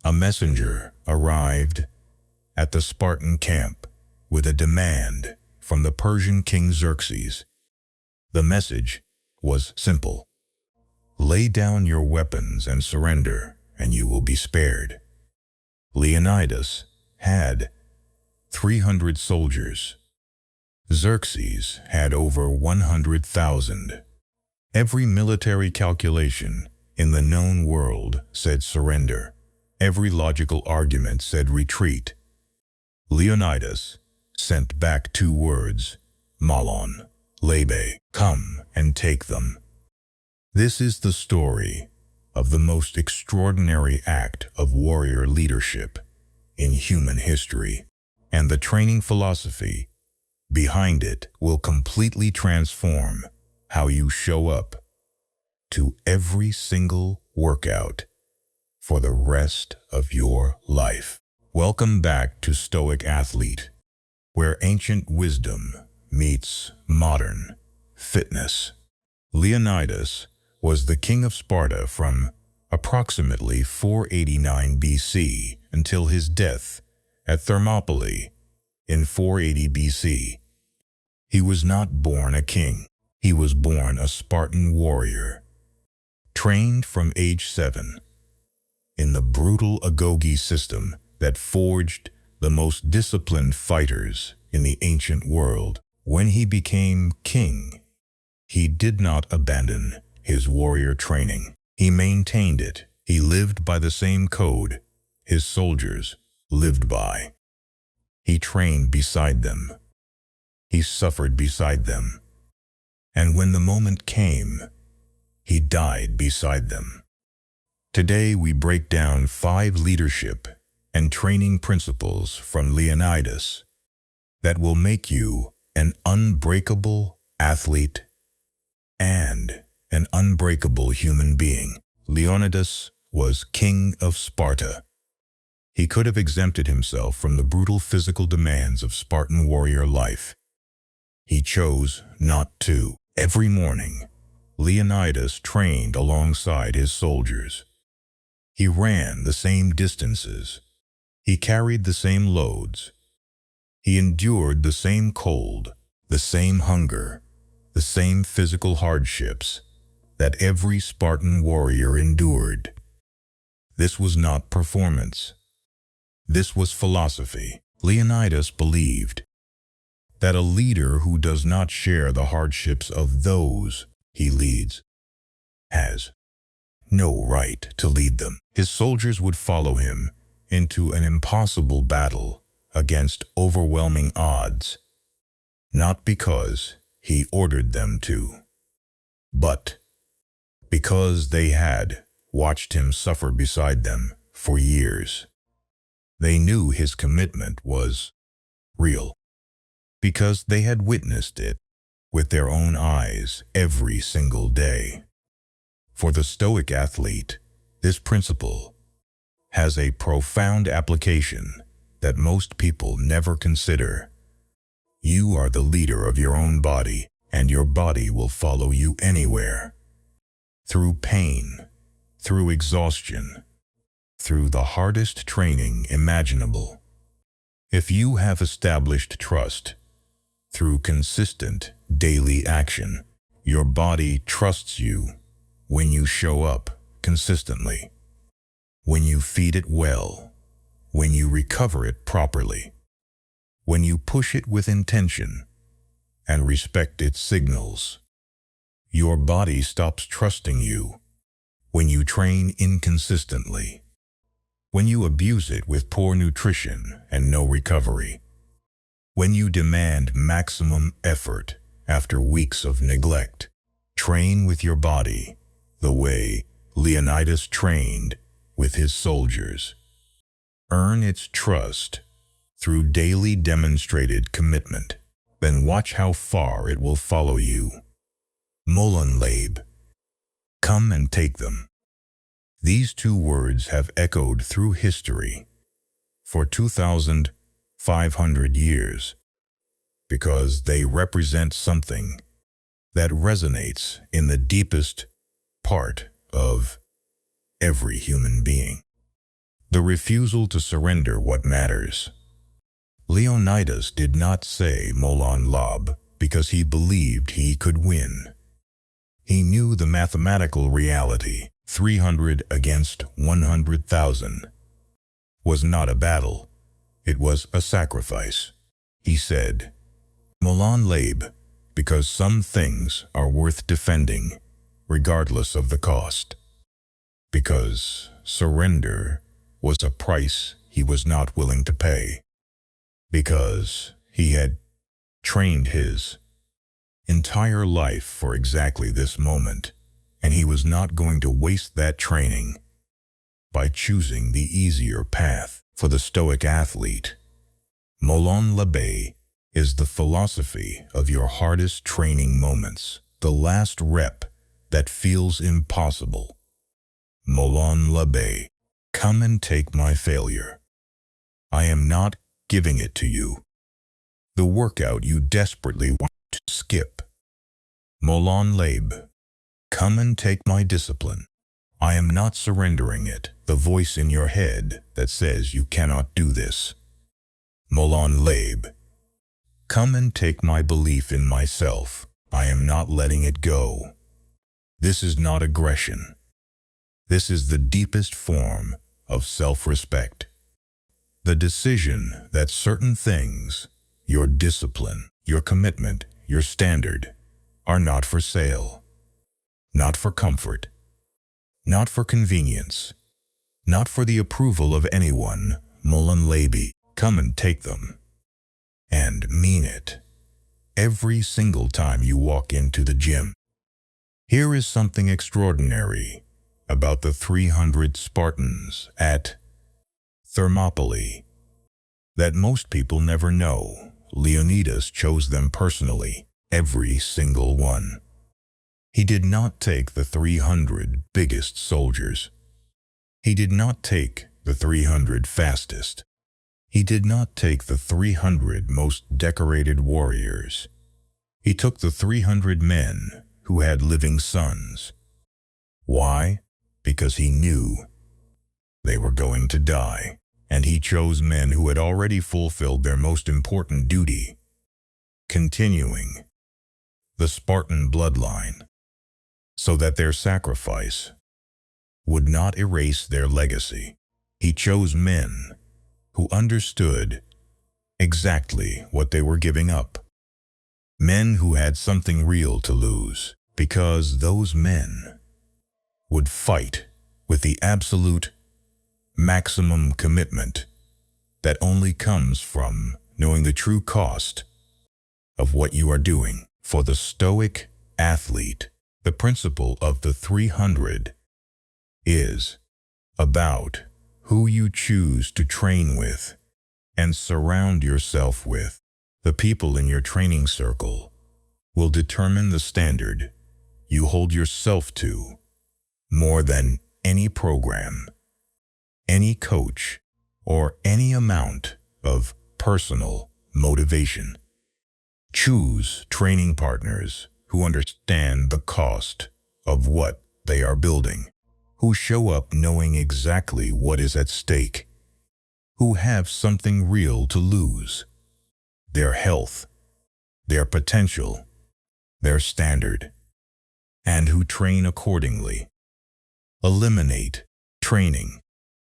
A messenger arrived at the Spartan camp with a demand from the Persian King Xerxes. The message was simple: lay down your weapons and surrender, and you will be spared. Leonidas had 300 soldiers. Xerxes had over 100,000. Every military calculation in the known world said surrender. Every logical argument said retreat. Leonidas sent back 2 words: Molon, Labe, come and take them. This is the story of the most extraordinary act of warrior leadership in human history, and the training philosophy behind it will completely transform how you show up to every single workout for the rest of your life. Welcome back to Stoic Athlete, where ancient wisdom meets modern fitness. Leonidas was the king of Sparta from approximately 489 BC until his death at Thermopylae in 480 BC. He was not born a king. He was born a Spartan warrior, trained from age 7 in the brutal agoge system that forged the most disciplined fighters in the ancient world. When he became king, he did not abandon his warrior training. He maintained it. He lived by the same code his soldiers lived by. He trained beside them. He suffered beside them. And when the moment came, he died beside them. Today we break down 5 leadership and training principles from Leonidas that will make you an unbreakable athlete and an unbreakable human being. Leonidas was king of Sparta. He could have exempted himself from the brutal physical demands of Spartan warrior life. He chose not to. Every morning, Leonidas trained alongside his soldiers. He ran the same distances. He carried the same loads. He endured the same cold, the same hunger, the same physical hardships that every Spartan warrior endured. This was not performance. This was philosophy. Leonidas believed that a leader who does not share the hardships of those he leads has no right to lead them. His soldiers would follow him into an impossible battle against overwhelming odds, not because he ordered them to, but because they had watched him suffer beside them for years. They knew his commitment was real, because they had witnessed it with their own eyes every single day. For the Stoic athlete, this principle has a profound application that most people never consider. You are the leader of your own body, and your body will follow you anywhere. Through pain, through exhaustion, through the hardest training imaginable. If you have established trust through consistent daily action, your body trusts you when you show up consistently, when you feed it well, when you recover it properly, when you push it with intention and respect its signals. Your body stops trusting you when you train inconsistently, when you abuse it with poor nutrition and no recovery, when you demand maximum effort after weeks of neglect. Train with your body the way Leonidas trained with his soldiers. Earn its trust through daily demonstrated commitment. Then watch how far it will follow you. Molon, Labe, come and take them. These 2 words have echoed through history for 2,500 years because they represent something that resonates in the deepest part of every human being. the refusal to surrender what matters. Leonidas did not say Molon Labe because he believed he could win. He knew the mathematical reality, 300 against 100,000, was not a battle. It was a sacrifice. He said, Molon Labe, because some things are worth defending, regardless of the cost. Because surrender was a price he was not willing to pay. Because he had trained his entire life for exactly this moment, and he was not going to waste that training by choosing the easier path. For the Stoic athlete, Molon Labe is the philosophy of your hardest training moments, the last rep that feels impossible. Molon Labe, come and take my failure. I am not giving it to you. The workout you desperately want to skip. Molon Labe, come and take my discipline. I am not surrendering it, the voice in your head that says you cannot do this. Molon Labe, come and take my belief in myself. I am not letting it go. This is not aggression. This is the deepest form of self-respect. The decision that certain things, your discipline, your commitment, your standard, are not for sale, not for comfort, not for convenience, not for the approval of anyone. Molon Labe, come and take them. And mean it. Every single time you walk into the gym. Here is something extraordinary about the 300 Spartans at Thermopylae that most people never know. Leonidas chose them personally, every single one. He did not take the 300 biggest soldiers. He did not take the 300 fastest. He did not take the 300 most decorated warriors. He took the 300 men who had living sons. Why? Because he knew they were going to die, and he chose men who had already fulfilled their most important duty, continuing the Spartan bloodline, so that their sacrifice would not erase their legacy. He chose men who understood exactly what they were giving up. Men who had something real to lose, because those men would fight with the absolute maximum commitment that only comes from knowing the true cost of what you are doing. For the Stoic athlete, the principle of the 300 is about who you choose to train with and surround yourself with. The people in your training circle will determine the standard you hold yourself to more than any program, any coach, or any amount of personal motivation. Choose training partners who understand the cost of what they are building, who show up knowing exactly what is at stake, who have something real to lose, their health, their potential, their standard, and who train accordingly. Eliminate training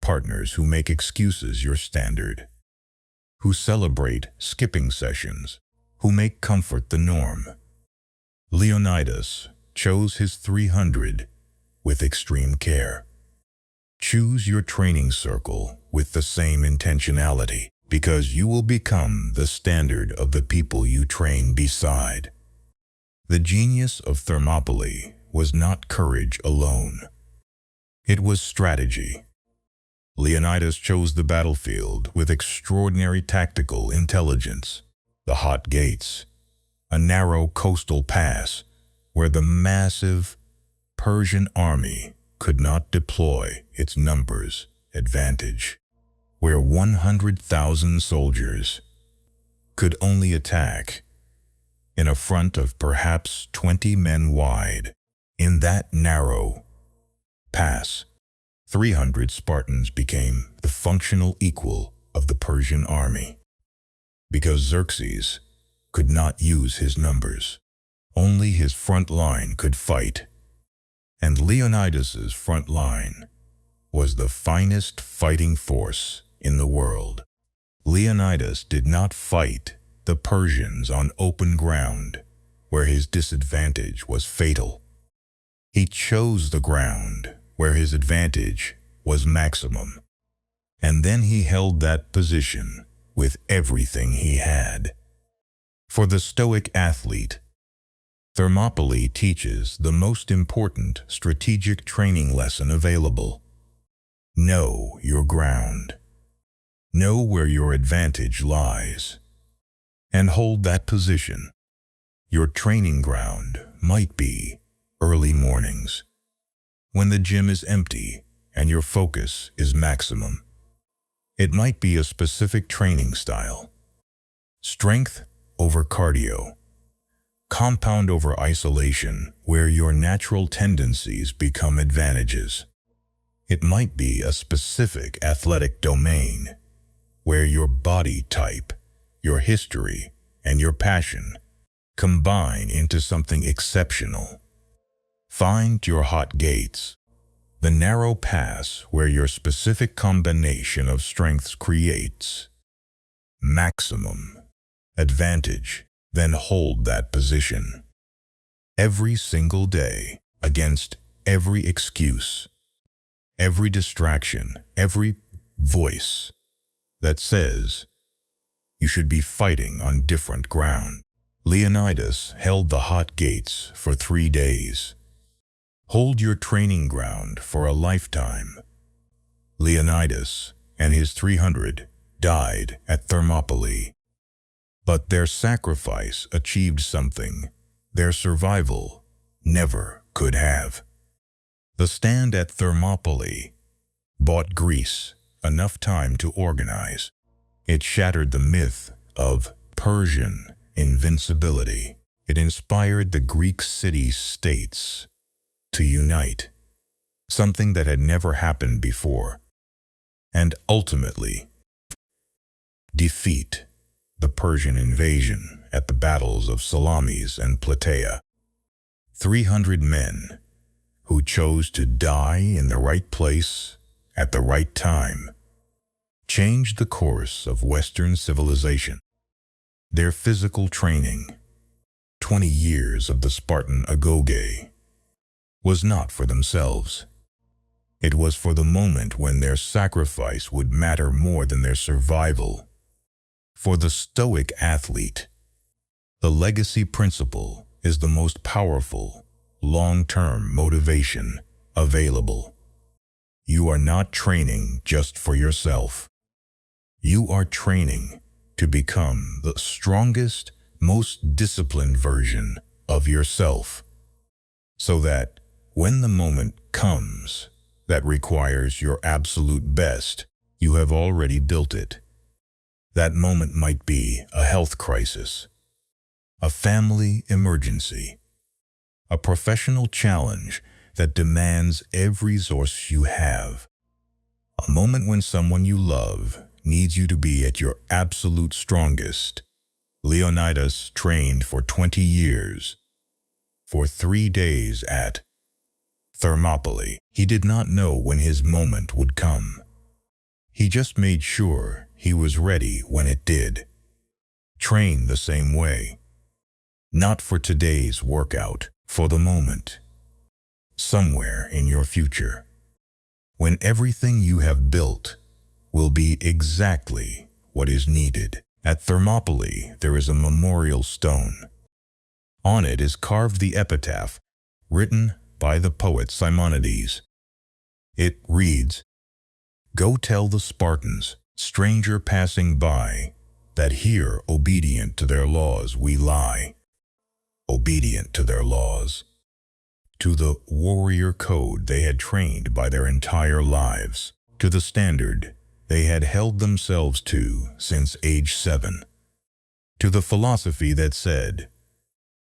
partners who make excuses your standard, who celebrate skipping sessions, who make comfort the norm. Leonidas chose his 300 with extreme care. Choose your training circle with the same intentionality, because you will become the standard of the people you train beside. The genius of Thermopylae was not courage alone. It was strategy. Leonidas chose the battlefield with extraordinary tactical intelligence. The hot gates, a narrow coastal pass where the massive Persian army could not deploy its numbers advantage, where 100,000 soldiers could only attack in a front of perhaps 20 men wide. In that narrow pass, 300 Spartans became the functional equal of the Persian army. Because Xerxes could not use his numbers, only his front line could fight. And Leonidas's front line was the finest fighting force in the world. Leonidas did not fight the Persians on open ground, where his disadvantage was fatal. He chose the ground where his advantage was maximum, and then he held that position with everything he had. For the Stoic athlete, Thermopylae teaches the most important strategic training lesson available. Know your ground. Know where your advantage lies, and hold that position. Your training ground might be early mornings, when the gym is empty and your focus is maximum. It might be a specific training style. Strength over cardio. Compound over isolation, where your natural tendencies become advantages. It might be a specific athletic domain, where your body type, your history, and your passion combine into something exceptional. Find your hot gates, the narrow pass where your specific combination of strengths creates maximum advantage, then hold that position. Every single day, against every excuse, every distraction, every voice that says you should be fighting on different ground. Leonidas held the hot gates for 3 days. Hold your training ground for a lifetime. Leonidas and his 300 died at Thermopylae, but their sacrifice achieved something their survival never could have. The stand at Thermopylae bought Greece enough time to organize. It shattered the myth of Persian invincibility. It inspired the Greek city-states to unite, something that had never happened before, and ultimately defeat the Persian invasion at the battles of Salamis and Plataea. 300 men who chose to die in the right place at the right time changed the course of Western civilization. Their physical training, 20 years of the Spartan agoge, was not for themselves. It was for the moment when their sacrifice would matter more than their survival. For the Stoic athlete, the legacy principle is the most powerful, long-term motivation available. You are not training just for yourself. You are training to become the strongest, most disciplined version of yourself, so that when the moment comes that requires your absolute best, you have already built it. That moment might be a health crisis, a family emergency, a professional challenge that demands every resource you have, a moment when someone you love needs you to be at your absolute strongest. Leonidas trained for 20 years, for 3 days at Thermopylae. He did not know when his moment would come. He just made sure he was ready when it did. Train the same way. Not for today's workout, for the moment. Somewhere in your future, when everything you have built will be exactly what is needed. At Thermopylae, there is a memorial stone. On it is carved the epitaph written by the poet Simonides. It reads, "Go tell the Spartans, stranger passing by, that here obedient to their laws we lie." Obedient to their laws, to the warrior code they had trained by their entire lives, to the standard they had held themselves to since age 7, to the philosophy that said,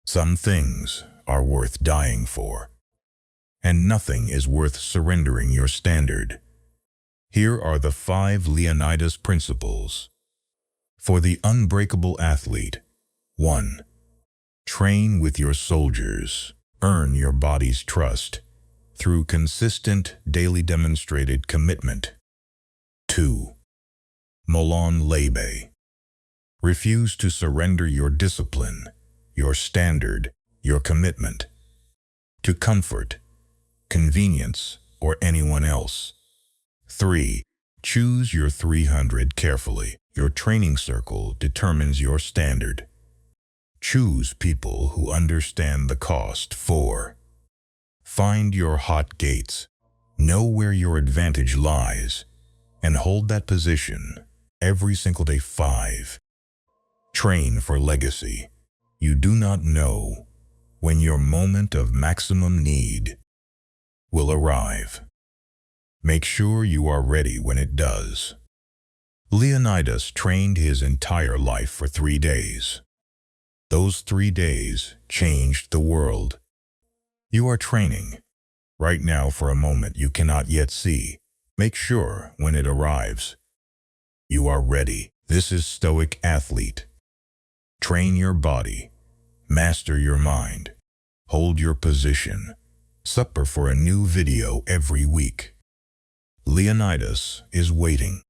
"Some things are worth dying for." and nothing is worth surrendering your standard. Here are the 5 Leonidas principles. For the unbreakable athlete. 1. Train with your soldiers. Earn your body's trust through consistent, daily demonstrated commitment. 2. Molon Labe. Refuse to surrender your discipline, your standard, your commitment to comfort, convenience, or anyone else. 3. Choose your 300 carefully. Your training circle determines your standard. Choose people who understand the cost. 4. Find your hot gates. Know where your advantage lies, and hold that position every single day. 5. Train for legacy. You do not know when your moment of maximum need will arrive. Make sure you are ready when it does. Leonidas trained his entire life for 3 days. Those 3 days changed the world. You are training right now for a moment you cannot yet see. Make sure when it arrives, you are ready. This is Stoic Athlete. Train your body, master your mind, hold your position. Supper for a new video every week. Leonidas is waiting.